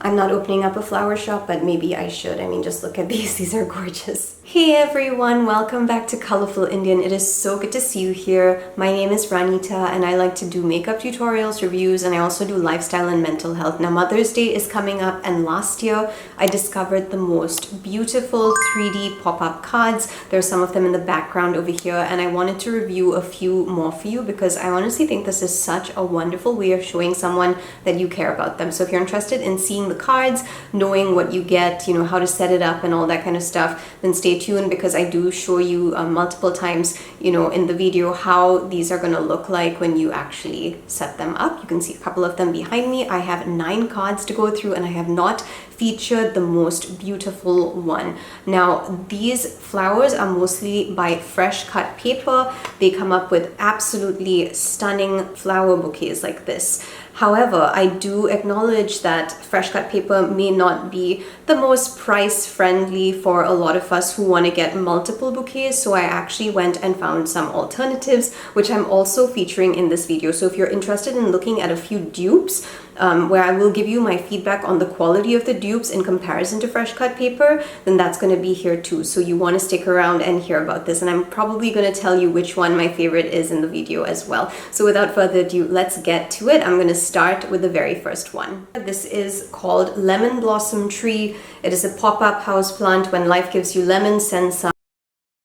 I'm not opening up a flower shop, but maybe I should. I mean, just look at these. These are gorgeous. Hey everyone, welcome back to Colourful Indian. It is so good to see you here. My name is Ranita and I like to do makeup tutorials, reviews, and I also do lifestyle and mental health. Now Mother's Day is coming up, and last year I discovered the most beautiful 3D pop-up cards. There are some of them in the background over here, and I wanted to review a few more for you because I honestly think this is such a wonderful way of showing someone that you care about them. So if you're interested in seeing the cards, knowing what you get, you know, how to set it up and all that kind of stuff, then stay tuned because I do show you multiple times, you know, in the video how these are going to look like when you actually set them up. You can see a couple of them behind me. I have 9 cards to go through and I have not featured the most beautiful one. Now these flowers are mostly by Freshcut paper. They come up with absolutely stunning flower bouquets like this. However, I do acknowledge that Freshcut paper may not be the most price friendly for a lot of us who want to get multiple bouquets, so I actually went and found some alternatives, which I'm also featuring in this video. So if you're interested in looking at a few dupes, where I will give you my feedback on the quality of the dupes in comparison to Freshcut paper, then that's going to be here too. So you want to stick around and hear about this, and I'm probably going to tell you which one my favorite is in the video as well. So without further ado, let's get to it. I'm going to start with the very first one. This is called Lemon Blossom Tree. It is a pop-up houseplant. When life gives you lemons, send some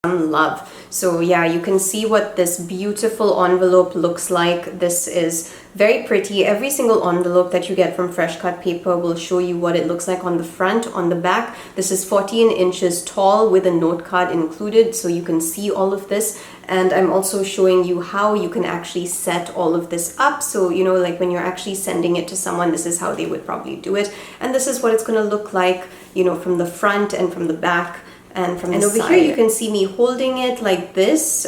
love. So yeah, you can see what this beautiful envelope looks like. This is very pretty. Every single envelope that you get from Freshcut paper will show you what it looks like on the front, on the back. This is 14 inches tall with a note card included, so you can see all of this. And I'm also showing you how you can actually set all of this up. So, you know, like when you're actually sending it to someone, this is how they would probably do it. And this is what it's going to look like, you know, from the front and from the back. And from the side. Over here you can see me holding it like this,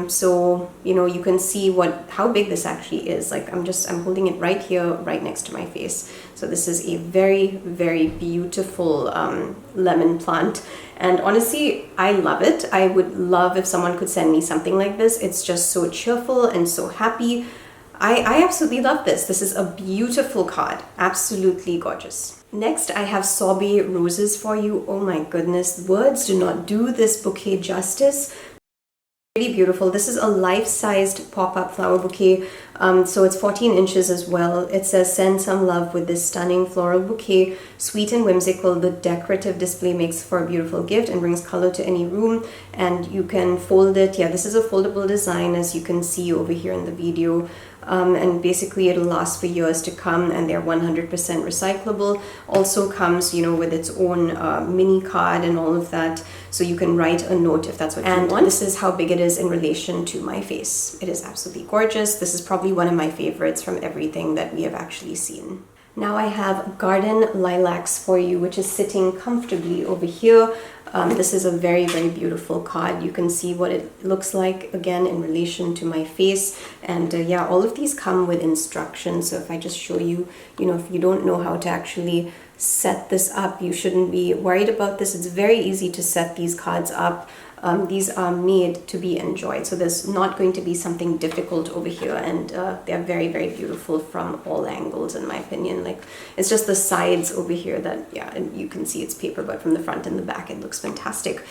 so you know, you can see how big this actually is. Like I'm holding it right here, right next to my face. So this is a very, very beautiful lemon plant, and honestly I love it. I would love if someone could send me something like this. It's just so cheerful and so happy. I absolutely love this. This is a beautiful card, absolutely gorgeous. Next, I have Sorbet roses for you. Oh my goodness, words do not do this bouquet justice. Really beautiful. This is a life-sized pop-up flower bouquet. So it's 14 inches as well. It says, send some love with this stunning floral bouquet. Sweet and whimsical, the decorative display makes for a beautiful gift and brings color to any room. And you can fold it. Yeah, this is a foldable design, as you can see over here in the video. And basically it'll last for years to come, and they're 100% recyclable. Also comes, you know, with its own mini card and all of that, so you can write a note if that's what you want. This is how big it is in relation to my face. It is absolutely gorgeous. This is probably one of my favorites from everything that we have actually seen. Now I have Garden Lilacs for you, which is sitting comfortably over here. This is a very, very beautiful card. You can see what it looks like again in relation to my face. And yeah, all of these come with instructions. So if I just show you, you know, if you don't know how to actually set this up, you shouldn't be worried about this. It's very easy to set these cards up. These are made to be enjoyed, so there's not going to be something difficult over here, and they're very, very beautiful from all angles in my opinion. Like, it's just the sides over here that, yeah, and you can see it's paper, but from the front and the back it looks fantastic.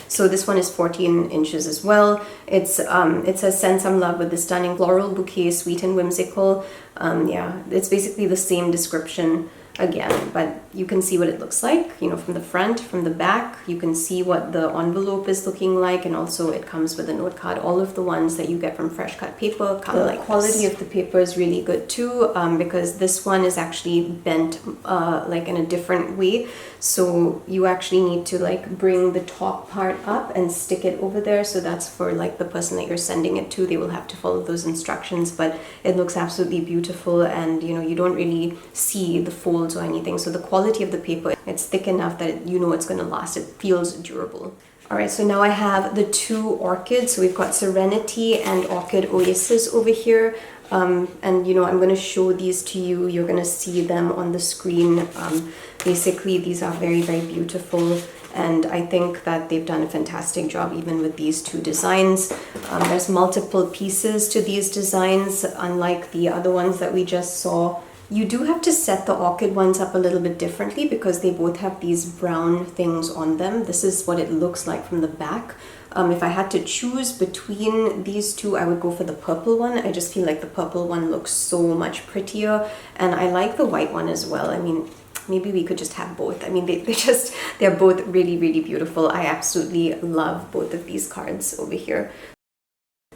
So this one is 14 inches as well. It says, send some love with the stunning floral bouquet, sweet and whimsical. Yeah, it's basically the same description again, but you can see what it looks like, you know, from the front, from the back. You can see what the envelope is looking like, and also it comes with a note card. All of the ones that you get from Freshcut paper come like this. The quality of the paper is really good too, because this one is actually bent like in a different way. So you actually need to like bring the top part up and stick it over there. So that's for like the person that you're sending it to. They will have to follow those instructions, but it looks absolutely beautiful, and you know, you don't really see the folds or anything. So the quality of the paper, it's thick enough that you know it's going to last. It feels durable. Alright, so now I have the 2 orchids. So we've got Serenity and Orchid Oasis over here. And you know, I'm going to show these to you. You're going to see them on the screen. Basically, these are very, very beautiful. And I think that they've done a fantastic job even with these 2 designs. There's multiple pieces to these designs, unlike the other ones that we just saw. You do have to set the orchid ones up a little bit differently because they both have these brown things on them. This is what it looks like from the back. If I had to choose between these two, I would go for the purple one. I just feel like the purple one looks so much prettier, and I like the white one as well. I mean, maybe we could just have both. I mean, they're both really, really beautiful. I absolutely love both of these cards over here.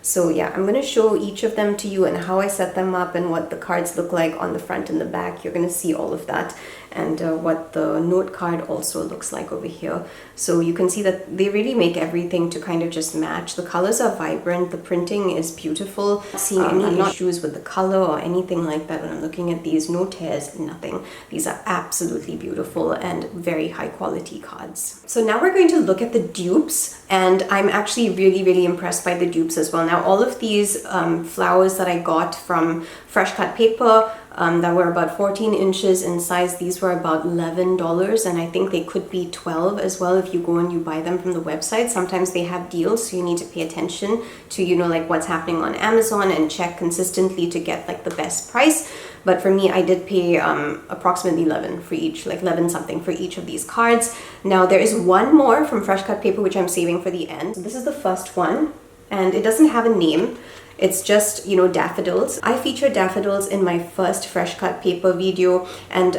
So yeah, I'm going to show each of them to you and how I set them up and what the cards look like on the front and the back. You're going to see all of that, and what the note card also looks like over here. So you can see that they really make everything to kind of just match. The colors are vibrant, the printing is beautiful. Not seeing any issues with the color or anything like that when I'm looking at these. No tears, nothing. These are absolutely beautiful and very high quality cards. So now we're going to look at the dupes, and I'm actually really, really impressed by the dupes as well. Now all of these flowers that I got from Freshcut paper that were about 14 inches in size, these were about $11, and I think they could be 12 as well if you go and you buy them from the website. Sometimes they have deals, so you need to pay attention to, you know, like what's happening on Amazon and check consistently to get like the best price. But for me, I did pay approximately 11 for each, like 11 something for each of these cards. Now there is one more from Freshcut paper which I'm saving for the end. So this is the first one, and it doesn't have a name. It's just, you know, daffodils. I featured daffodils in my first Freshcut paper video, and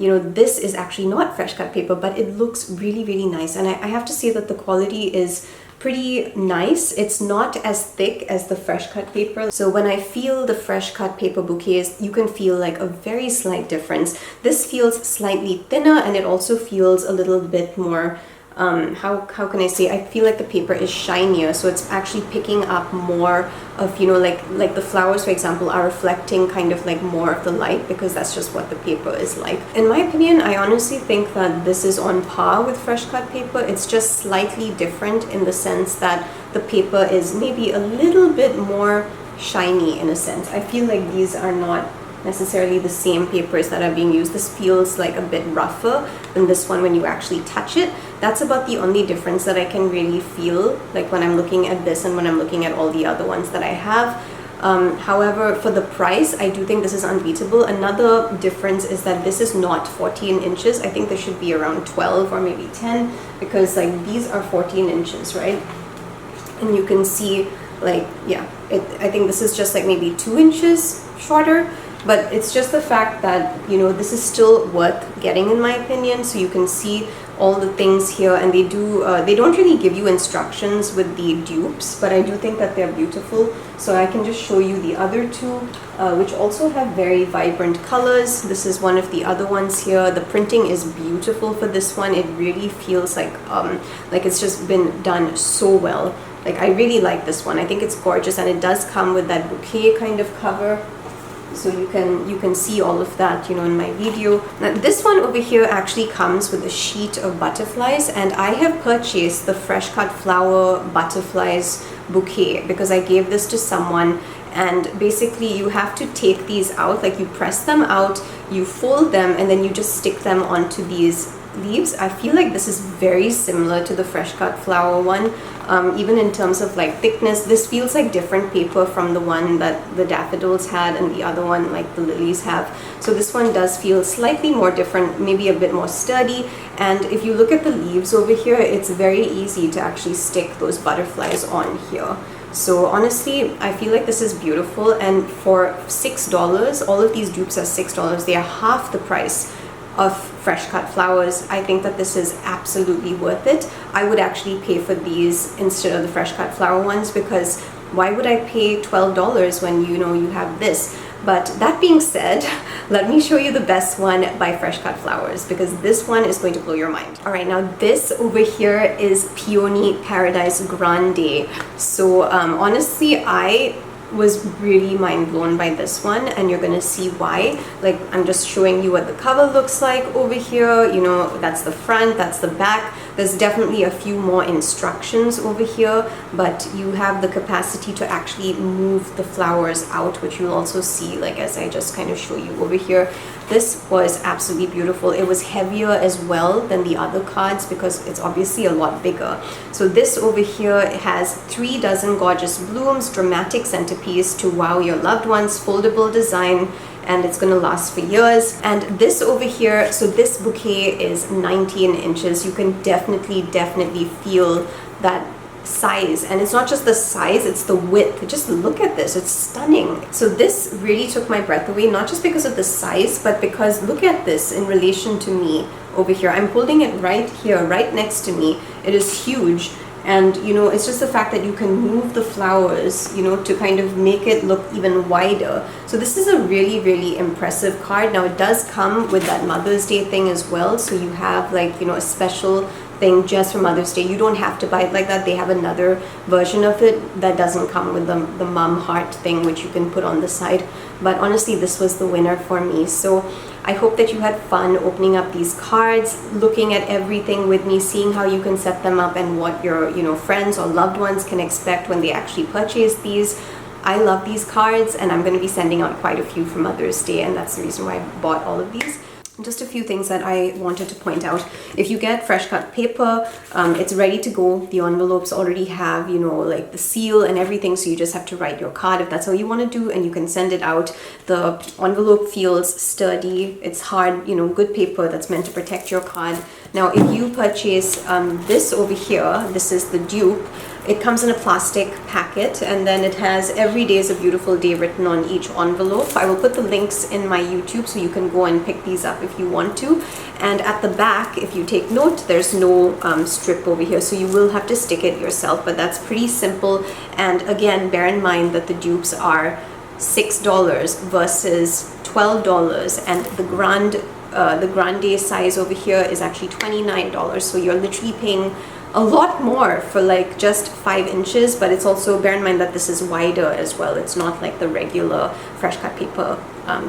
you know, this is actually not Freshcut paper, but it looks really, really nice. And I have to say that the quality is pretty nice. It's not as thick as the Freshcut paper. So when I feel the Freshcut paper bouquets, you can feel like a very slight difference. This feels slightly thinner, and it also feels a little bit more how can I say, I feel like the paper is shinier, so it's actually picking up more of, you know, like the flowers, for example, are reflecting kind of like more of the light, because that's just what the paper is like. In my opinion, I honestly think that this is on par with Freshcut paper. It's just slightly different in the sense that the paper is maybe a little bit more shiny in a sense. I feel like these are not necessarily the same papers that are being used. This feels like a bit rougher than this one when you actually touch it. That's about the only difference that I can really feel, like when I'm looking at this and when I'm looking at all the other ones that I have. However, for the price, I do think this is unbeatable. Another difference is that this is not 14 inches. I think this should be around 12 or maybe 10, because like these are 14 inches, right? And you can see, like, yeah, I think this is just like maybe 2 inches shorter. But it's just the fact that, you know, this is still worth getting in my opinion. So you can see all the things here, and they don't really give you instructions with the dupes, but I do think that they're beautiful. So I can just show you the other two, which also have very vibrant colors. This is one of the other ones here. The printing is beautiful for this one. It really feels like it's just been done so well. Like, I really like this one. I think it's gorgeous, and it does come with that bouquet kind of cover. So you can see all of that, you know, in my video. Now, this one over here actually comes with a sheet of butterflies, and I have purchased the Freshcut flower butterflies bouquet because I gave this to someone. And basically you have to take these out, like you press them out, you fold them, and then you just stick them onto these leaves. I feel like this is very similar to the Freshcut flower one. Even in terms of like thickness, this feels like different paper from the one that the daffodils had and the other one like the lilies have. So this one does feel slightly more different, maybe a bit more sturdy. And if you look at the leaves over here, it's very easy to actually stick those butterflies on here. So honestly, I feel like this is beautiful, and for $6, all of these dupes are $6. They are half the price of Freshcut flowers. I think that this is absolutely worth it. I would actually pay for these instead of the Freshcut flower ones, because why would I pay $12 when you know you have this? But that being said, let me show you the best one by Freshcut Flowers, because this one is going to blow your mind. All right, now this over here is Peony Paradise Grande. So honestly, I was really mind blown by this one, and you're gonna see why. Like, I'm just showing you what the cover looks like over here. You know, that's the front, that's the back. There's definitely a few more instructions over here, but you have the capacity to actually move the flowers out, which you'll also see, like, as I just kind of show you over here. This was absolutely beautiful. It was heavier as well than the other cards because it's obviously a lot bigger. So this over here has 3 dozen gorgeous blooms, dramatic centerpiece to wow your loved ones, foldable design, and it's gonna last for years. And this over here, so this bouquet is 19 inches. You can definitely feel that size, and it's not just the size, it's the width. Just look at this, it's stunning. So this really took my breath away, not just because of the size, but because look at this in relation to me over here. I'm holding it right here, right next to me. It is huge. And you know, it's just the fact that you can move the flowers, you know, to kind of make it look even wider. So this is a really impressive card. Now it does come with that Mother's Day thing as well, so you have like, you know, a special thing just for Mother's Day. You don't have to buy it like that. They have another version of it that doesn't come with the mom heart thing, which you can put on the side. But honestly, this was the winner for me. So I hope that you had fun opening up these cards, looking at everything with me, seeing how you can set them up and what your, you know, friends or loved ones can expect when they actually purchase these. I love these cards, and I'm going to be sending out quite a few for Mother's Day, and that's the reason why I bought all of these. Just a few things that I wanted to point out. If you get fresh cut paper, it's ready to go. The envelopes already have, you know, like the seal and everything, so you just have to write your card if that's all you want to do, and you can send it out. The envelope feels sturdy, it's hard, you know, good paper that's meant to protect your card. Now if you purchase this over here, this is the dupe. It comes in a plastic packet, and then it has "Every day is a beautiful day" written on each envelope. I will put the links in my YouTube so you can go and pick these up if you want to. And at the back, if you take note, there's no strip over here, so you will have to stick it yourself, but that's pretty simple. And again, bear in mind that the dupes are $6 versus $12, and the Grande size over here is actually $29, so you're literally paying a lot more for like just 5 inches, but it's also, bear in mind that this is wider as well. It's not like the regular fresh cut paper,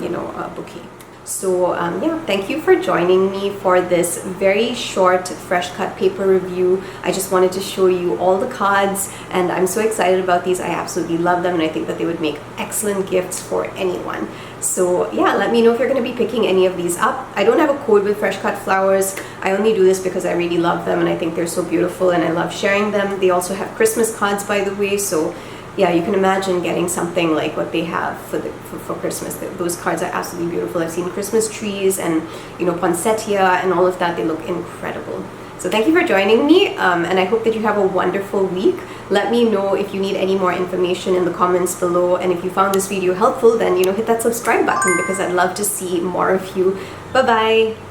you know, bouquet. So yeah, thank you for joining me for this very short fresh cut paper review. I just wanted to show you all the cards, and I'm so excited about these. I absolutely love them, and I think that they would make excellent gifts for anyone. So yeah, let me know if you're going to be picking any of these up. I don't have a code with fresh cut flowers. I only do this because I really love them, and I think they're so beautiful, and I love sharing them. They also have Christmas cards, by the way, so yeah, you can imagine getting something like what they have for Christmas. Those cards are absolutely beautiful. I've seen Christmas trees and, you know, poinsettia and all of that. They look incredible. So thank you for joining me, and I hope that you have a wonderful week. Let me know if you need any more information in the comments below, and if you found this video helpful, then, you know, hit that subscribe button, because I'd love to see more of you. Bye bye.